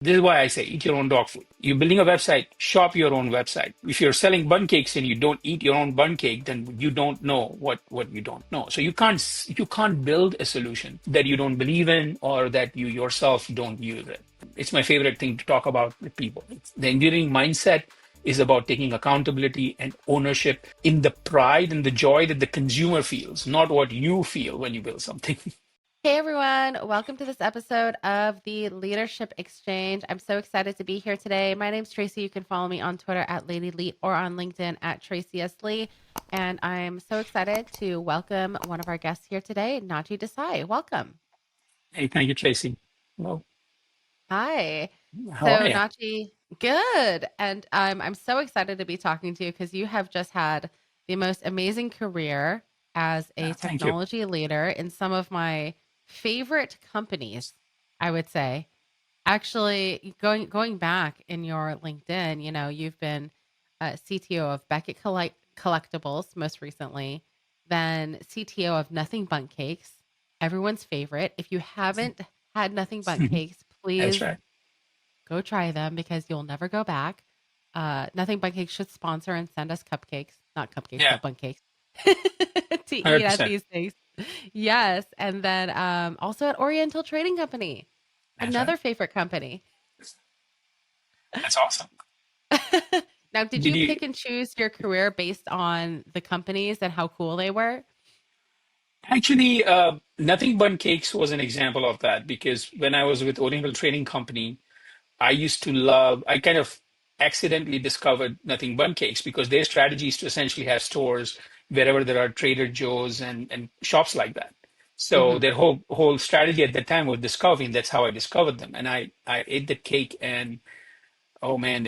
This is why I say eat your own dog food. You're building a website, shop your own website. If you're selling bun cakes and you don't eat your own bun cake, then you don't know what you don't know. So you can't build a solution that you don't believe in or that you yourself don't use it. It's my favorite thing to talk about with people. The engineering mindset is about taking accountability and ownership in the pride and the joy that the consumer feels, not what you feel when you build something. Hey everyone, welcome to this episode of the Leadership Exchange. I'm so excited to be here today. My name's Tracy. You can follow me on Twitter at Lady Lee or on LinkedIn at Tracy S. Lee. And I'm so excited to welcome one of our guests here today, Nachi Desai. Welcome. Hey, thank you, Tracy. Well, Hi. how are So you? Nachi, good. And I'm so excited to be talking to you because you have just had the most amazing career as a Thank you. technology leader in some of my favorite companies, I would say. Actually, going back in your LinkedIn, you've been CTO of Beckett Collectibles most recently, then CTO of Nothing Bundt Cakes, everyone's favorite. If you haven't had Nothing Bundt Cakes, That's please right. go try them because you'll never go back. Nothing Bundt Cakes should sponsor and send us cupcakes, not cupcakes, Yeah, but Bundt Cakes to eat at 100%. these things. Yes, and then also at Oriental Trading Company, That's right. another favorite company. That's awesome. Now, did Did you you pick and choose your career based on the companies and how cool they were? actually, Nothing But Cakes was an example of that because when I was with Oriental Trading Company, I kind of accidentally discovered Nothing But Cakes because their strategy is to essentially have stores wherever there are Trader Joe's and shops like that. So Hmm. their whole strategy at that time was discovery, and that's how I discovered them. And I ate the cake, and oh man,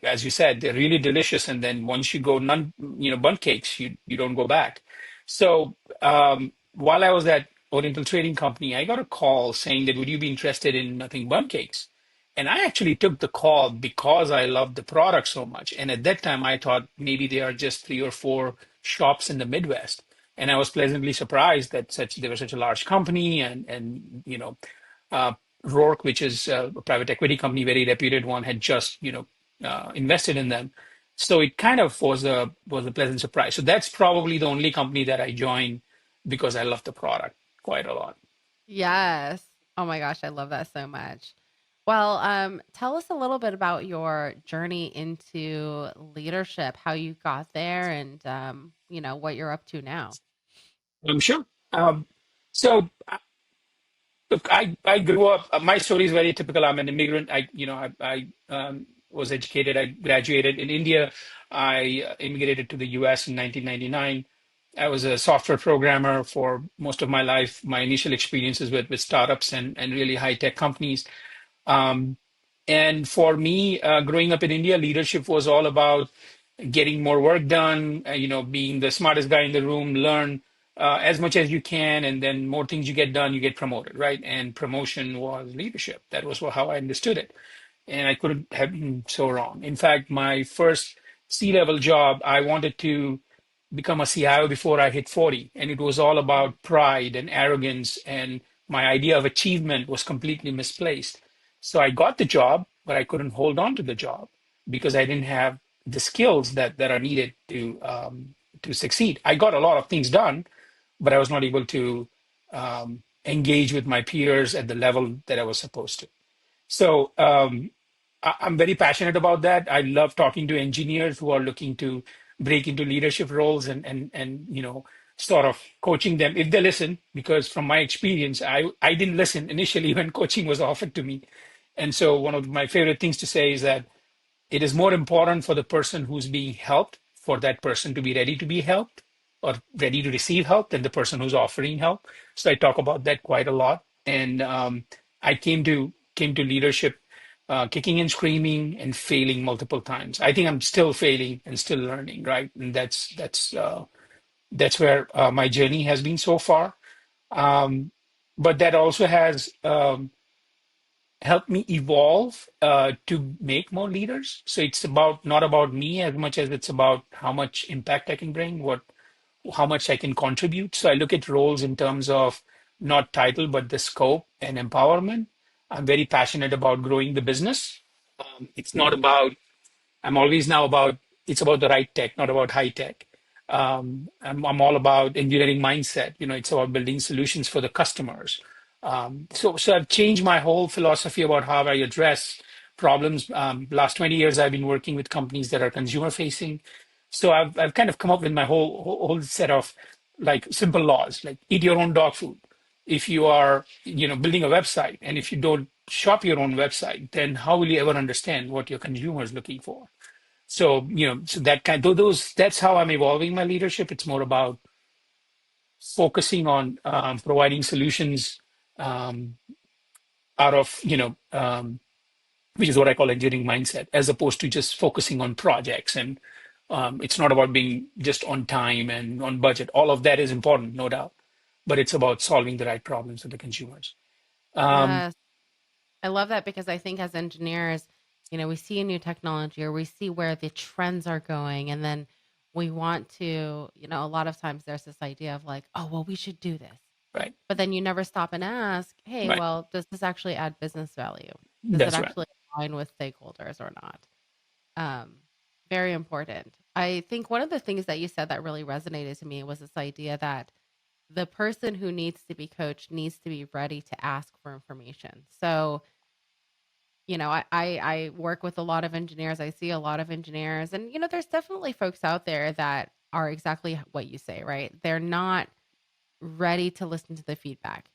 as you said, they're really delicious. And then once you go Bundt cakes, you don't go back. So while I was at Oriental Trading Company, I got a call saying that would you be interested in nothing Bundt cakes? And I actually took the call because I loved the product so much. And at that time, I thought maybe there are just three or four shops in the Midwest. And I was pleasantly surprised that they were such a large company, and uh, Rourke, which is a private equity company, very reputed one, had just invested in them. So it kind of was a pleasant surprise. So that's probably the only company that I joined because I love the product quite a lot. Yes. Oh my gosh, I love that so much. Well, tell us a little bit about your journey into leadership, how you got there, and what you're up to now. I'm sure. So look, I grew up. My story is very typical. I'm an immigrant. I was educated. I graduated in India. I immigrated to the U.S. in 1999. I was a software programmer for most of my life. My initial experiences with startups and really high tech companies. Um, and for me, growing up in India, leadership was all about getting more work done, being the smartest guy in the room, learn as much as you can, and then more things you get done, you get promoted, right? And promotion was leadership. That was how I understood it. And I couldn't have been so wrong. In fact, my first C-level job, I wanted to become a CIO before I hit 40. And it was all Mhm. about pride and arrogance. And my idea of achievement was completely misplaced. So I got the job, but I couldn't hold on to the job because I didn't have the skills that are needed to succeed. I got a lot of things done, but I was not able to engage with my peers at the level that I was supposed to. So I'm very passionate about that. I love talking to engineers who are looking to break into leadership roles and sort of coaching them if they listen. Because from my experience, I didn't listen initially when coaching was offered to me, and so one of my favorite things to say is that it is more important for the person who's being helped for that person to be ready to be helped or ready to receive help than the person who's offering help. So I talk about that quite a lot. And I came to leadership kicking and screaming and failing multiple times. I think I'm still failing and still learning, right? And that's where my journey has been so far. Um, but that also has helped me evolve to make more leaders. So it's about not about me as much as it's about how much impact I can bring, how much I can contribute. So I look at roles in terms of not title, but the scope and empowerment. I'm very passionate about growing the business. It's not about I'm always now about it's about the right tech, not about high tech. I'm all about engineering mindset. It's about building solutions for the customers. So I've changed my whole philosophy about how I address problems. Last 20 years, I've been working with companies that are consumer facing. So I've kind of come up with my whole set of like simple laws, like eat your own dog food. If you are, building a website, and if you don't shop your own website, then how will you ever understand what your consumer is looking for? So that kind of those that's how I'm evolving my leadership. It's more about focusing on providing solutions um, out of, which is what I call engineering mindset, as opposed to just focusing on projects. And it's not about being just on time and on budget. All of that is important, no doubt, but it's about solving the right problems for the consumers. Um, Yes. I love that because I think as engineers, we see a new technology or we see where the trends are going. And then we want to, a lot of times there's this idea of like, oh, well, we should do this. right, But then you never stop and ask, hey, right. well, does this actually add business value? Does it That's right. actually align with stakeholders or not? Um, Very important. I think one of the things that you said that really resonated to me was this idea that the person who needs to be coached needs to be ready to ask for information. So, I work with a lot of engineers. I see a lot of engineers, and there's definitely folks out there that are exactly what you say, right? They're not ready to listen to the feedback.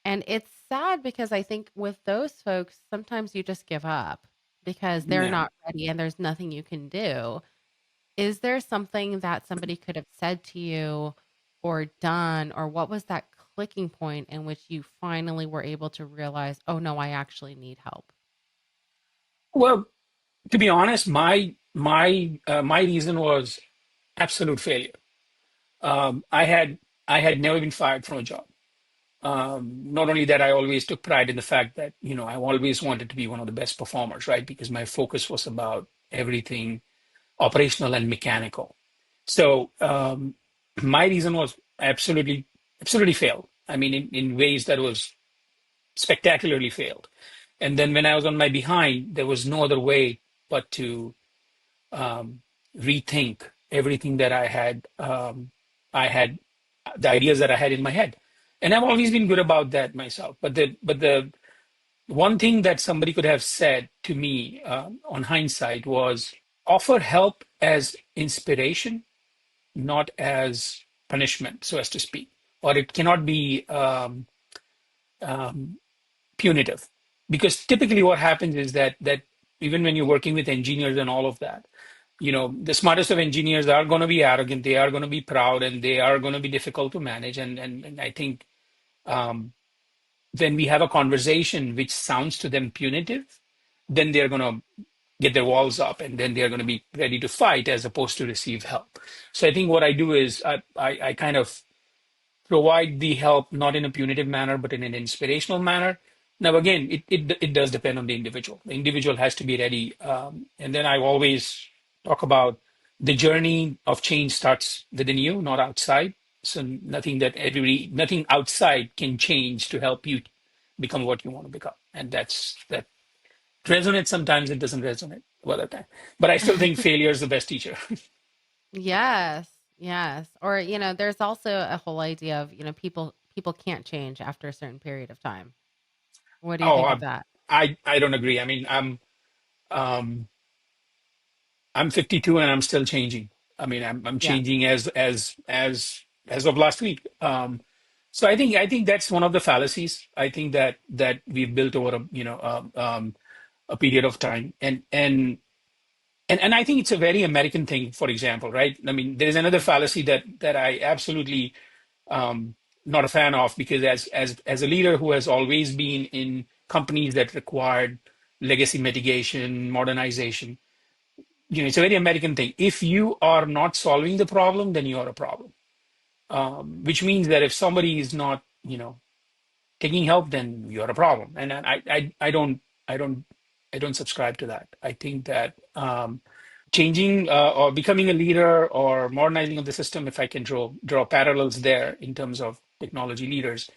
And it's sad because I think with those folks, sometimes you just give up because they're Yeah. not ready and there's nothing you can do. Is there something that somebody could have said to you or done, or what was that clicking point in which you finally were able to realize, oh no, I actually need help? Well, to be honest, my reason was absolute failure. I had never been fired from a job. Not only that, I always took pride in the fact that I always wanted to be one of the best performers, right? Because my focus was about everything operational and mechanical. So my reason was absolutely failed. I mean, in ways that was spectacularly failed. And then when I was on my behind, there was no other way but to um, rethink everything that I had the ideas that I had in my head, and I've always been good about that myself. But the one thing that somebody could have said to me on hindsight was offer help as inspiration, not as punishment, so as to speak, or it cannot be um, punitive, because typically what happens is that even when you're working with engineers and all of that, the smartest of engineers are going to be arrogant, they are going to be proud, and they are going to be difficult to manage. And I think um, when we have a conversation which sounds to them punitive, then they're going to get their walls up, and then they're going to be ready to fight as opposed to receive help. So I think what I do is I kind of provide the help not in a punitive manner, but in an inspirational manner. Now, again, it does depend on the individual. The individual has to be ready. And then I always talk about the journey of change starts within you, not outside. So nothing outside can change to help you become what you want to become. And that resonates sometimes, it doesn't resonate other time. But I still think failure is the best teacher. Yes, yes. Or, there's also a whole idea of, people can't change after a certain period of time. What do you Oh, think of that? I don't agree. I mean, um, I'm 52 and I'm still changing. I mean, I'm Yeah. changing as of last week. So I think that's one of the fallacies. I think that we've built over a period of time, and I think it's a very American thing. For example, right? I mean, there's another fallacy that I absolutely not a fan of, because as a leader who has always been in companies that required legacy mitigation, modernization, it's a very American thing. If you are not solving the problem, then you are a problem. Which means that if somebody is not, taking help, then you're a problem. And I don't, I don't subscribe to that. I think that changing or becoming a leader or modernizing of the system, if I can draw parallels there in terms of technology leaders,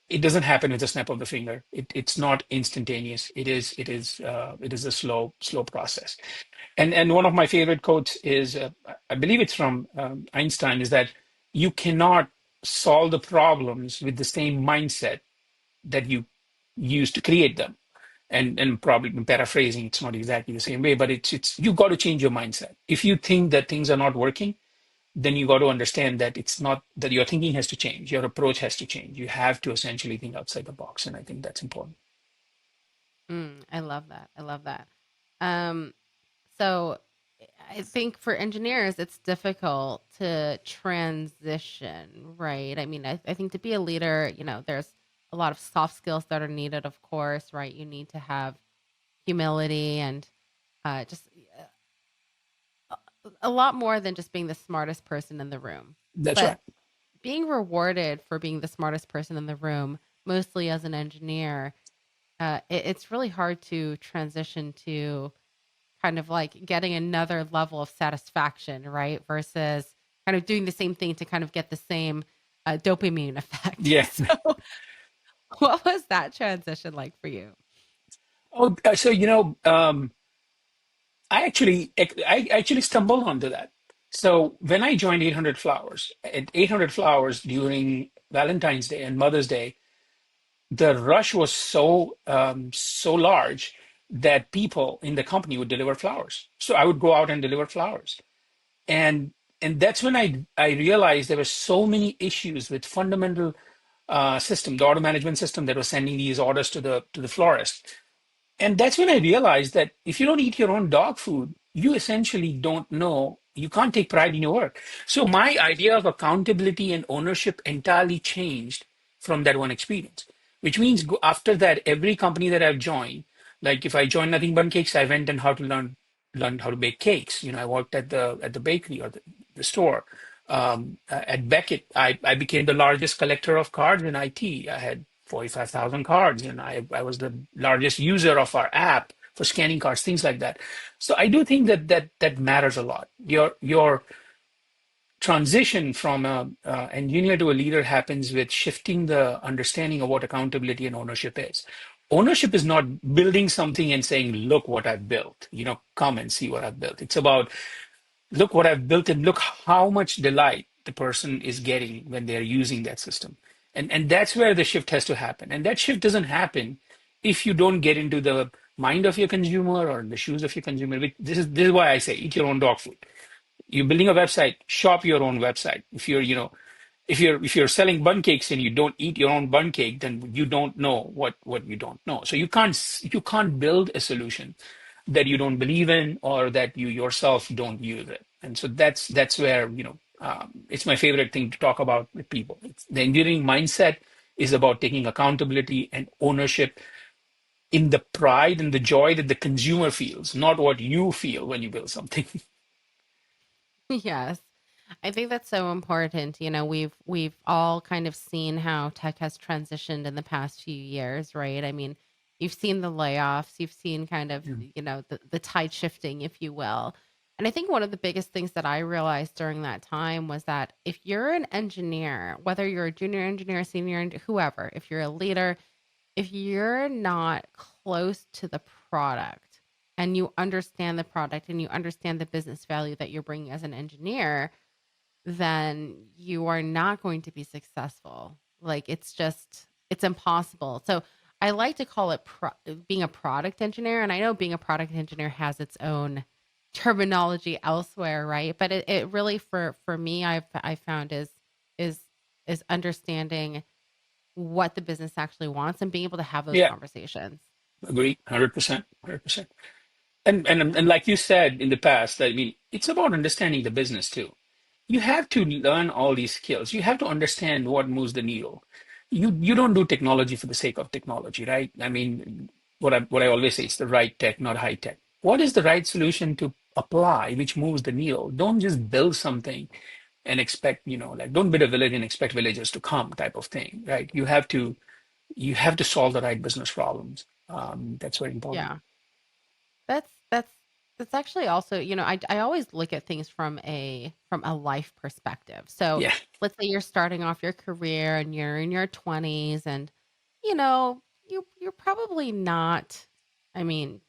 it doesn't happen with a snap of the finger. It's not instantaneous. It is a slow process. And one of my favorite quotes is, I believe it's from Einstein, is that you cannot solve the problems with the same mindset that you use to create them. And probably paraphrasing, it's not exactly the same way, but it's you got to change your mindset. If you think that things are not working, then you got to understand that it's not that your thinking has to change, your approach has to change. You have to essentially think outside the box, and I think that's important. I love that. I love that. Um, so I think for engineers, it's difficult to transition, right? I mean, I think to be a leader, there's a lot of soft skills that are needed, of course, right? You need to have humility and just a lot more than just being the smartest person in the room. That's right. But being rewarded for being the smartest person in the room, mostly as an engineer, it's really hard to transition to kind of like getting another level of satisfaction, right? Versus kind of doing the same thing to kind of get the same dopamine effect. Yeah. So, what was that transition like for you? Oh, so I actually stumbled onto that. So when I joined 800 Flowers, at 800 Flowers during Valentine's Day and Mother's Day, the rush was so large that people in the company would deliver flowers. So I would go out and deliver flowers. And and that's when I realized there were so many issues with fundamental system, the order management system that was sending these orders to the florist. And that's when I realized that if you don't eat your own dog food, you essentially don't know, you can't take pride in your work. So my idea of accountability and ownership entirely changed from that one experience, which means after that, every company that I've joined, like if I joined nothing but cakes, I went and how to learn how to bake cakes. I worked at the bakery or the store. At Beckett, I became the largest collector of cards in IT. I had 45,000 cards, and I was the largest user of our app for scanning cards, things like that. So I do think that matters a lot. Your transition from a engineer to a leader happens with shifting the understanding of what accountability and ownership is. Ownership is not building something and saying, "Look what I've built." Come and see what I've built. It's about look what I've built and look how much delight the person is getting when they're using that system. And that's where the shift has to happen. And that shift doesn't happen if you don't get into the mind of your consumer or the shoes of your consumer. This is why I say eat your own dog food. You're building a website, shop your own website. If you're selling bun cakes and you don't eat your own bun cake, then you don't know what you don't know. So you can't build a solution that you don't believe in or that you yourself don't use it. And so that's where it's my favorite thing to talk about with people. The engineering mindset is about taking accountability and ownership in the pride and the joy that the consumer feels, not what you feel when you build something. Yes. I think that's so important. We've all kind of seen how tech has transitioned in the past few years, right? I mean, you've seen the layoffs, you've seen kind of, the tide shifting, if you will. And I think one of the biggest things that I realized during that time was that if you're an engineer, whether you're a junior engineer, senior, whoever, if you're a leader, if you're not close to the product and you understand the product and you understand the business value that you're bringing as an engineer, then you are not going to be successful. Like it's impossible. So I like to call it being a product engineer. And I know being a product engineer has its own terminology elsewhere, right? But it really for me, I found is is understanding what the business actually wants and being able to have those Yeah, conversations. agree, 100%, 100%. And like you said in the past, I mean, it's about understanding the business too. You have to learn all these skills. You have to understand what moves the needle. You don't do technology for the sake of technology, right? I mean, what I always say is the right tech, not high tech. What is the right solution to apply which moves the needle? Don't just build something and expect, like don't build a village and expect villagers to come type of thing, right? You have to solve the right business problems. That's very important. Yeah. That's actually also, I always look at things from a life perspective. So Yeah. let's say you're starting off your career and you're in your 20s and you know, you're probably not, I mean,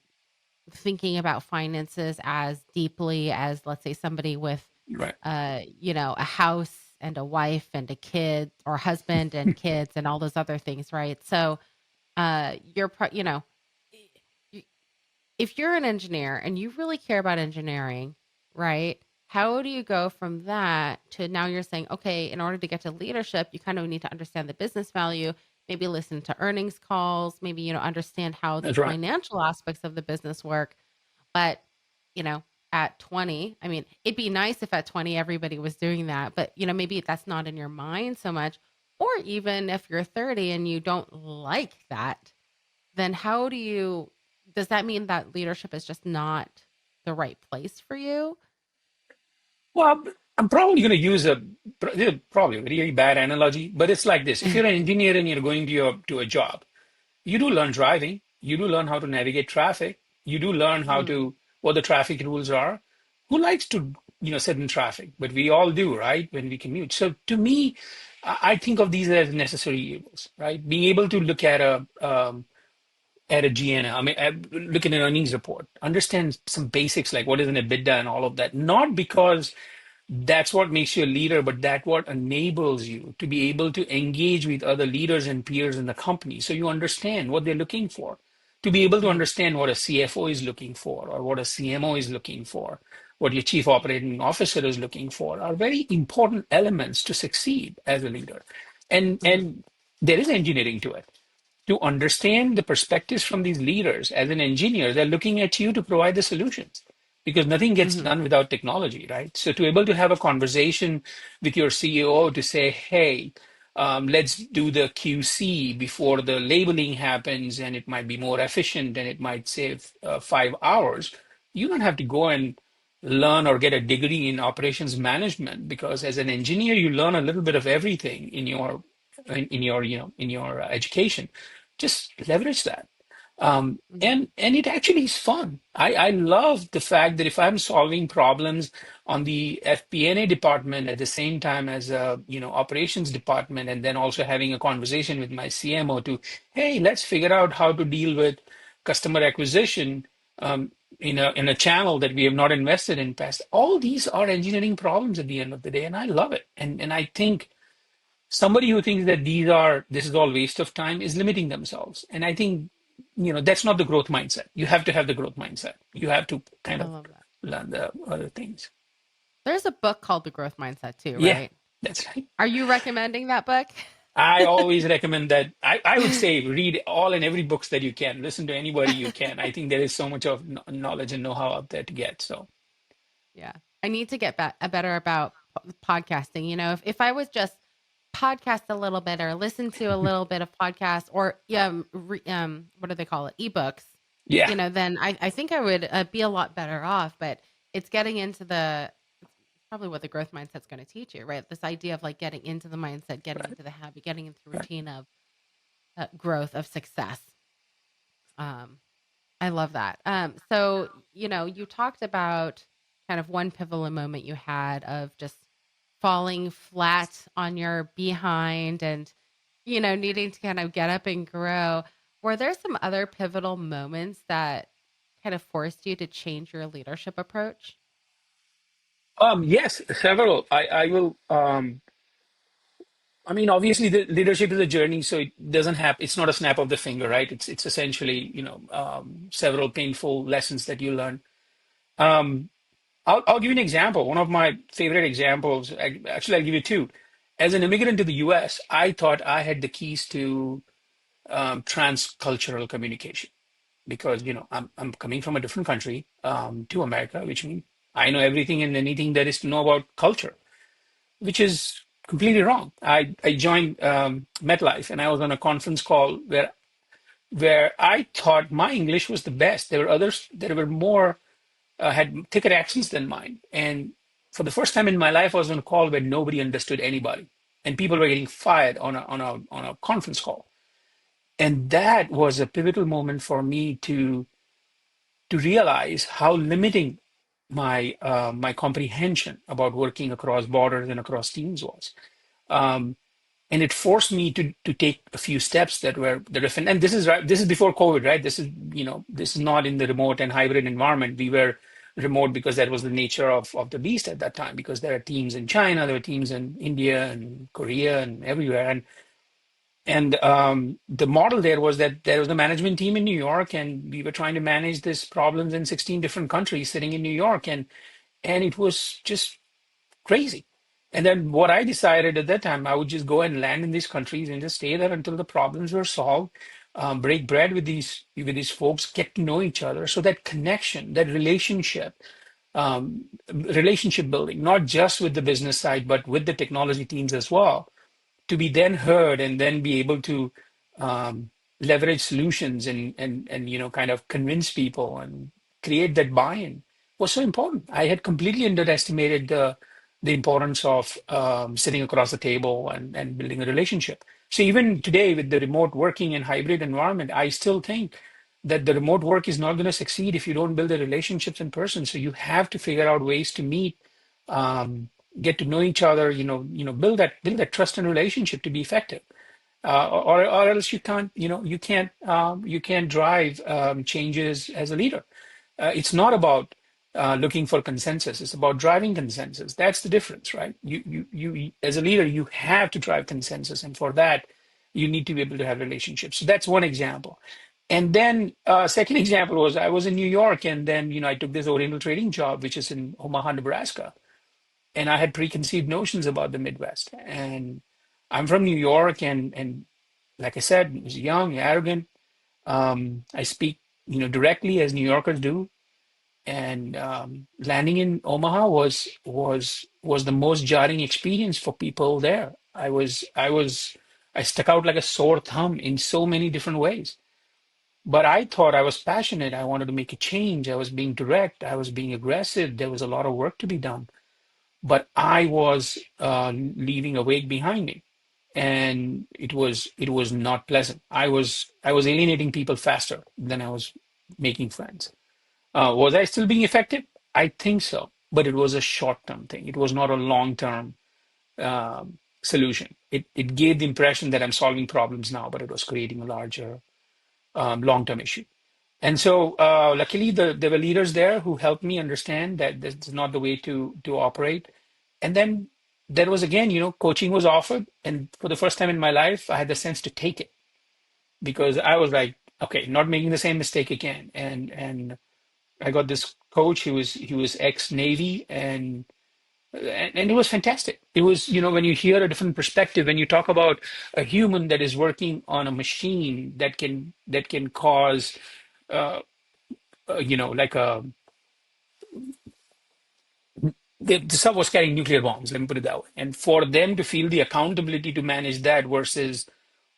thinking about finances as deeply as, let's say, somebody with, Right. a house and a wife and a kid, or husband and kids and all those other things, right? So, y- if you're an engineer and you really care about engineering, right? How do you go from that to now you're saying, okay, in order to get to leadership, you kind of need to understand the business value, maybe listen to earnings calls, maybe, understand how the That's right. financial aspects of the business work. But, you know, at 20, I mean, it'd be nice if at 20 everybody was doing that, but, maybe that's not in your mind so much. Or even if you're 30 and you don't like that, then does that mean that leadership is just not the right place for you? Well, I'm probably going to use probably a really bad analogy, but it's like this. If you're an engineer and you're going to a job, you do learn driving, you do learn how to navigate traffic, you do learn how Mhm, to what the traffic rules are. Who likes to, sit in traffic? But we all do, right? When we commute. So to me, I think of these as necessary evils, right? Being able to look at a GNA, I mean, look at an earnings report, understand some basics like what is an EBITDA and all of that, not because that's what makes you a leader, but that what enables you to be able to engage with other leaders and peers in the company. So you understand what they're looking for, to be able to mhm, understand what a CFO is looking for or what a CMO is looking for, what your chief operating officer is looking for are very important elements to succeed as a leader. mhm, And there is engineering to it to understand the perspectives from these leaders. As an engineer, they're looking at you to provide the solutions because nothing gets mhm, done without technology, right? So to able to have a conversation with your CEO to say, hey, let's do the QC before the labeling happens and it might be more efficient and it might save 5 hours. You don't have to go and learn or get a degree in operations management because as an engineer you learn a little bit of everything in your education. Just leverage that. mhm, And it actually is fun. I love the fact that if I'm solving problems on the FP&A department at the same time as a operations department, and then also having a conversation with my CMO to, hey, let's figure out how to deal with customer acquisition in a channel that we have not invested in past. All these are engineering problems at the end of the day, and I love it. And I think somebody who thinks that this is all waste of time is limiting themselves. And I think that's not the growth mindset. You have to have the growth mindset. You have to kind I of love that. learn the other things. There's a book called The Growth Mindset too, Yeah, right? that's right. Are you recommending that book? I always recommend that. I would say read all and every books that you can. Listen to anybody you can. I think there is so much of knowledge and know-how out there to get. So Yeah. I need to get better about podcasting. If I was just podcast a little bit or listen to a little bit of podcast or what do they call it? Ebooks, yeah, then I think I would be a lot better off, but it's getting into it's probably what the growth mindset's going to teach you, right? This idea of like getting into the mindset, getting right, into the habit, getting into the right. routine of growth, of success. Um, I love that. So, you talked about kind of one pivotal moment you had of just falling flat on your behind and, needing to kind of get up and grow. Were there some other pivotal moments that kind of forced you to change your leadership approach? Yes, several. I will. I mean, obviously, the leadership is a journey, so it doesn't have. It's not a snap of the finger, right? It's essentially, several painful lessons that you learn. Um, I'll give you an example. One of my favorite examples. Actually, I'll give you two. As an immigrant to the U.S., I thought I had the keys to transcultural communication because I'm coming from a different country to America, which means I know everything and anything there is to know about culture, which is completely wrong. I joined MetLife and I was on a conference call where I thought my English was the best. There were others that were more had thicker accents than mine, and for the first time in my life, I was on a call where nobody understood anybody, and people were getting fired on a conference call, and that was a pivotal moment for me to realize how limiting my comprehension about working across borders and across teams was. Um, and it forced me to take a few steps that were the different. And this is right. This is before COVID, right? This is, this is not in the remote and hybrid environment. We were remote because that was the nature of the beast at that time. Because there are teams in China, there were teams in India and Korea and everywhere. And the model there was that there was a management team in New York, and we were trying to manage these problems in 16 different countries, sitting in New York, and it was just crazy. And then what I decided at that time, I would just go and land in these countries and just stay there until the problems were solved, break bread with these folks, get to know each other. So that connection, that relationship building, not just with the business side, but with the technology teams as well, to be then heard and then be able to um, leverage solutions and kind of convince people and create that buy-in was so important. I had completely underestimated the importance of sitting across the table and building a relationship. So even today with the remote working and hybrid environment, I still think that the remote work is not going to succeed if you don't build the relationships in person. So you have to figure out ways to meet, um, get to know each other, build that trust and relationship to be effective. Or else you can't drive changes as a leader. It's not about looking for consensus. It's about driving consensus. That's the difference, right? You as a leader, you have to drive consensus, and for that, you need to be able to have relationships. So that's one example. And then second example was I was in New York, and then I took this Oriental Trading job, which is in Omaha, Nebraska, and I had preconceived notions about the Midwest. And I'm from New York, and like I said, I was young, arrogant. I speak, directly as New Yorkers do, and landing in Omaha was the most jarring experience for people there. I stuck out like a sore thumb in so many different ways. But I thought I was passionate. I wanted to make a change. I was being direct. I was being aggressive. There was a lot of work to be done, but I was leaving a wake behind me, and it was not pleasant. I was alienating people faster than I was making friends. Was I still being effective? I think so, but it was a short-term thing. It was not a long-term solution. It gave the impression that I'm solving problems now, but it was creating a larger long-term issue. And so, luckily, there were leaders there who helped me understand that this is not the way to operate. And then there was again, coaching was offered, and for the first time in my life, I had the sense to take it because I was like, okay, not making the same mistake again. And I got this coach. He was ex-Navy, and it was fantastic. It was, when you hear a different perspective, when you talk about a human that is working on a machine that can cause, uh, like the sub was carrying nuclear bombs. Let me put it that way. And for them to feel the accountability to manage that versus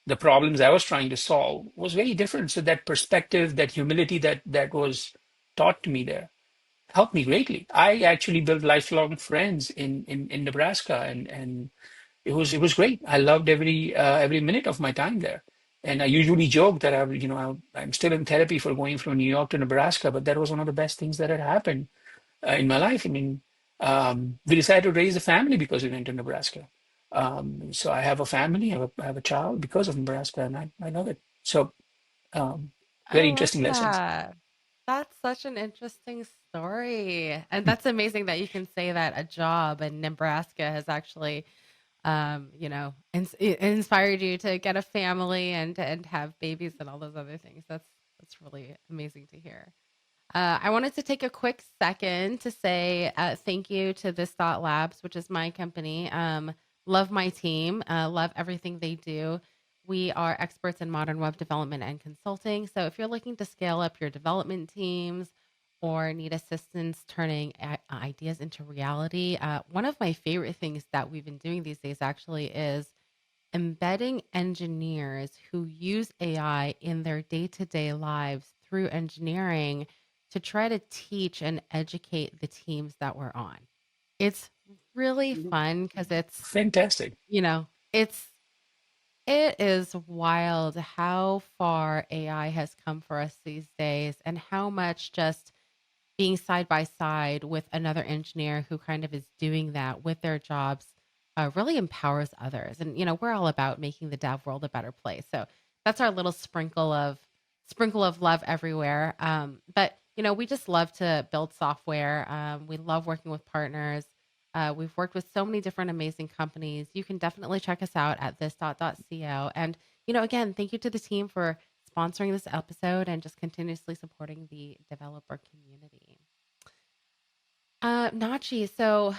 the problems I was trying to solve was very different. So that perspective, that humility that was taught to me there helped me greatly. I actually built lifelong friends in Nebraska, and it was great. I loved every minute of my time there. And I usually joke that I'm still in therapy for going from New York to Nebraska, but that was one of the best things that had happened in my life. I mean, we decided to raise a family because we went to Nebraska. So I have a family, I have a child because of Nebraska, and I love it. So um, I very love interesting lessons. that. That's such an interesting story. And that's amazing that you can say that a job in Nebraska has actually, inspired you to get a family and have babies and all those other things. That's really amazing to hear. I wanted to take a quick second to say thank you to This Thought Labs, which is my company. Love my team, love everything they do. We are experts in modern web development and consulting. So if you're looking to scale up your development teams or need assistance turning ideas into reality, one of my favorite things that we've been doing these days actually is embedding engineers who use AI in their day to day lives through engineering to try to teach and educate the teams that we're on. It's really fun because Fantastic. you know, it's, it is wild how far AI has come for us these days and how much just being side by side with another engineer who kind of is doing that with their jobs really empowers others. And we're all about making the dev world a better place. So that's our little sprinkle of love everywhere. But we just love to build software. We love working with partners. We've worked with so many different amazing companies. You can definitely check us out at this.co. And again, thank you to the team for sponsoring this episode and just continuously supporting the developer community. Nachi, so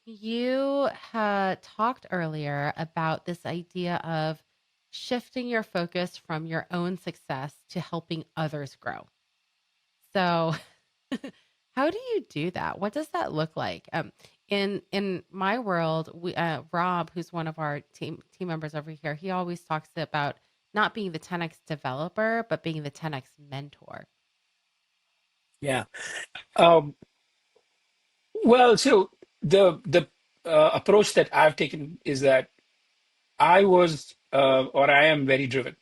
you had talked earlier about this idea of shifting your focus from your own success to helping others grow. So, how do you do that? What does that look like? In my world, we Rob, who's one of our team members over here, he always talks about not being the 10x developer, but being the 10x mentor. Yeah. Um, well, so the approach that I've taken is that I was or I am very driven,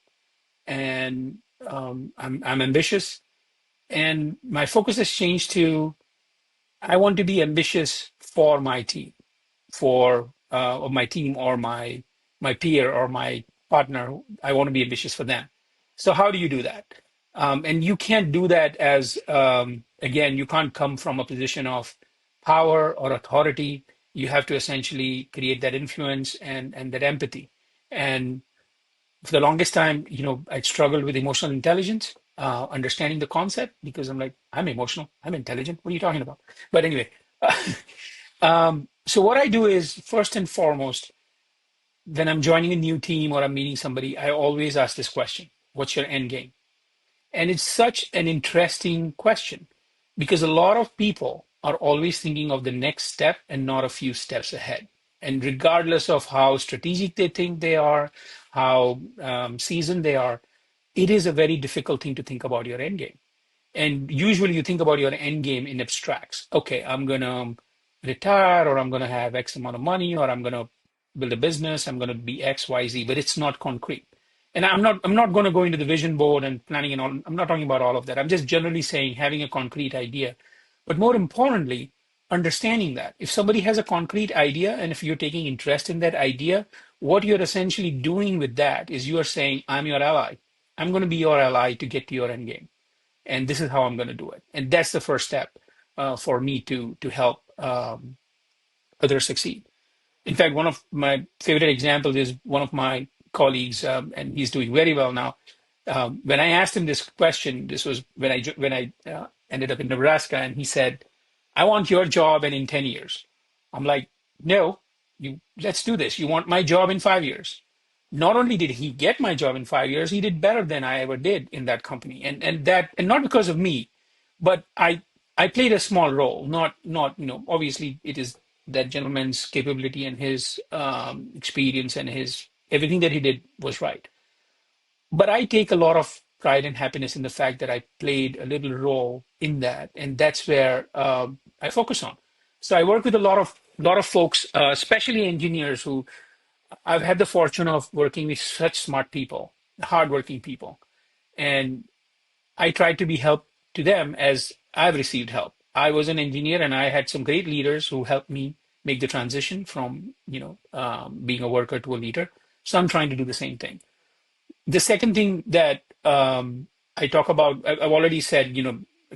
and I'm ambitious, and my focus has changed to I want to be ambitious for my team, for or my team or my peer or my partner. I want to be ambitious for them. So how do you do that? And you can't do that as again, you can't come from a position of power or authority. You have to essentially create that influence and that empathy. And for the longest time, I struggled with emotional intelligence, understanding the concept because I'm like, I'm emotional, I'm intelligent. What are you talking about? But anyway, so what I do is first and foremost, when I'm joining a new team or I'm meeting somebody, I always ask this question: What's your end game? And it's such an interesting question because a lot of people are always thinking of the next step and not a few steps ahead. And regardless of how strategic they think they are, how seasoned they are, it is a very difficult thing to think about your end game. And usually you think about your end game in abstracts. Okay, I'm going to retire, or I'm going to have X amount of money, or I'm going to build a business, I'm going to be X, Y, Z, but it's not concrete. And I'm not going to go into the vision board and planning and all. I'm not talking about all of that. I'm just generally saying having a concrete idea. But more importantly, understanding that if somebody has a concrete idea and if you're taking interest in that idea, what you're essentially doing with that is you are saying, I'm your ally. I'm going to be your ally to get to your end game, and this is how I'm going to do it. And that's the first step for me to help others succeed. In fact, one of my favorite examples is one of my colleagues, and he's doing very well now. When I asked him this question, this was when I ended up in Nebraska, and he said, "I want your job, and in 10 years." I'm like, "No, you. Let's do this. You want my job in 5 years." Not only did he get my job in 5 years, he did better than I ever did in that company, and not because of me, but I played a small role. Not obviously it is that gentleman's capability and his experience and his everything that he did was right. But I take a lot of pride and happiness in the fact that I played a little role in that, and that's where I focus on. So I work with a lot of folks, especially engineers who I've had the fortune of working with such smart people, hardworking people, and I try to be help to them as I've received help. I was an engineer, and I had some great leaders who helped me make the transition from being a worker to a leader. So I'm trying to do the same thing. The second thing that I talk about, I've already said,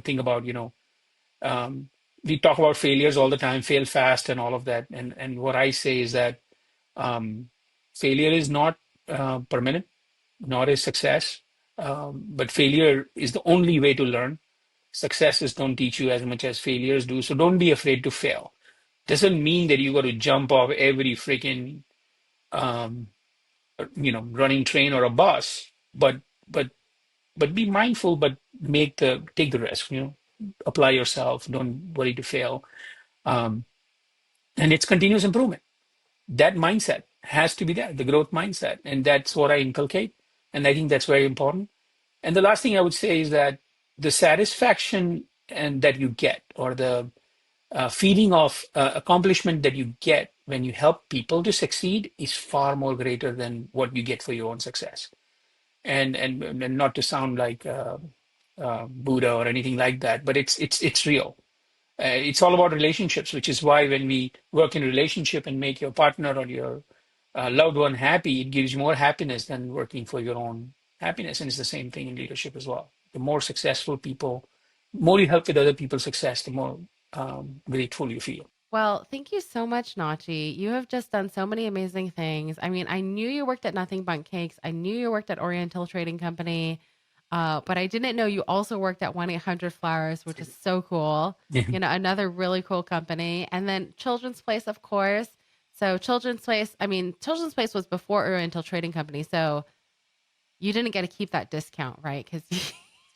think about, we talk about failures all the time, fail fast and all of that. And what I say is that um, failure is not permanent, nor is success. But failure is the only way to learn. Successes don't teach you as much as failures do. So don't be afraid to fail. Doesn't mean that you got to jump off every freaking um, running train or a bus, but but be mindful, but take the risk. Apply yourself. Don't worry to fail. Um, and it's continuous improvement. That mindset has to be there, the growth mindset, and that's what I inculcate. And I think that's very important. And the last thing I would say is that the satisfaction and that you get, or the feeling of accomplishment that you get when you help people to succeed, is far more greater than what you get for your own success. And not to sound like Buddha or anything like that, but it's real. It's all about relationships, which is why when we work in a relationship and make your partner or your loved one happy, it gives you more happiness than working for your own happiness. And it's the same thing in leadership as well. The more successful people, more you help with other people's success, the more grateful you feel. Well, thank you so much, Nachi. You have just done so many amazing things. I mean, I knew you worked at Nothing Bundt Cakes. I knew you worked at Oriental Trading Company, but I didn't know you also worked at 1-800-Flowers, which is so cool. Yeah. You know, another really cool company. And then Children's Place, of course. So Children's Place, I mean, Children's Place was before Oriental Trading Company. So you didn't get to keep that discount, right? Because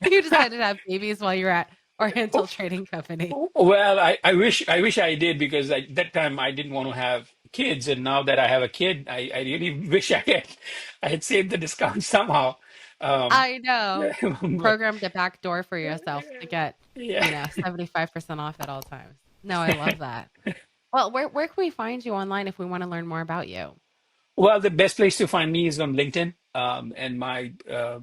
you decided to have babies while you're at Oriental Trading Company. Well, I wish I did because that time I didn't want to have kids, and now that I have a kid, I really wish I had saved the discount somehow. Um, I know. but Programmed a back door for yourself to get, yeah. 75% off at all times. No, I love that. Well, where can we find you online if we want to learn more about you? Well, the best place to find me is on LinkedIn. And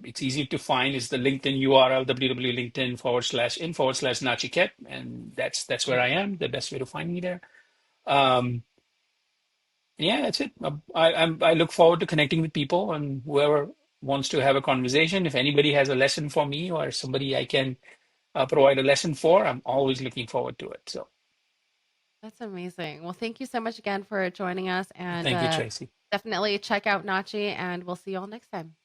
it's easy to find is the LinkedIn URL, www.linkedin.in/in/Nachiket. And that's where I Great. am, the best way to find me there. Um, yeah, that's it. I look forward to connecting with people and whoever wants to have a conversation. If anybody has a lesson for me or somebody I can provide a lesson for, I'm always looking forward to it. So That's amazing. Well, thank you so much again for joining us and thank you, Tracy. definitely check out Nachi and we'll see you all next time.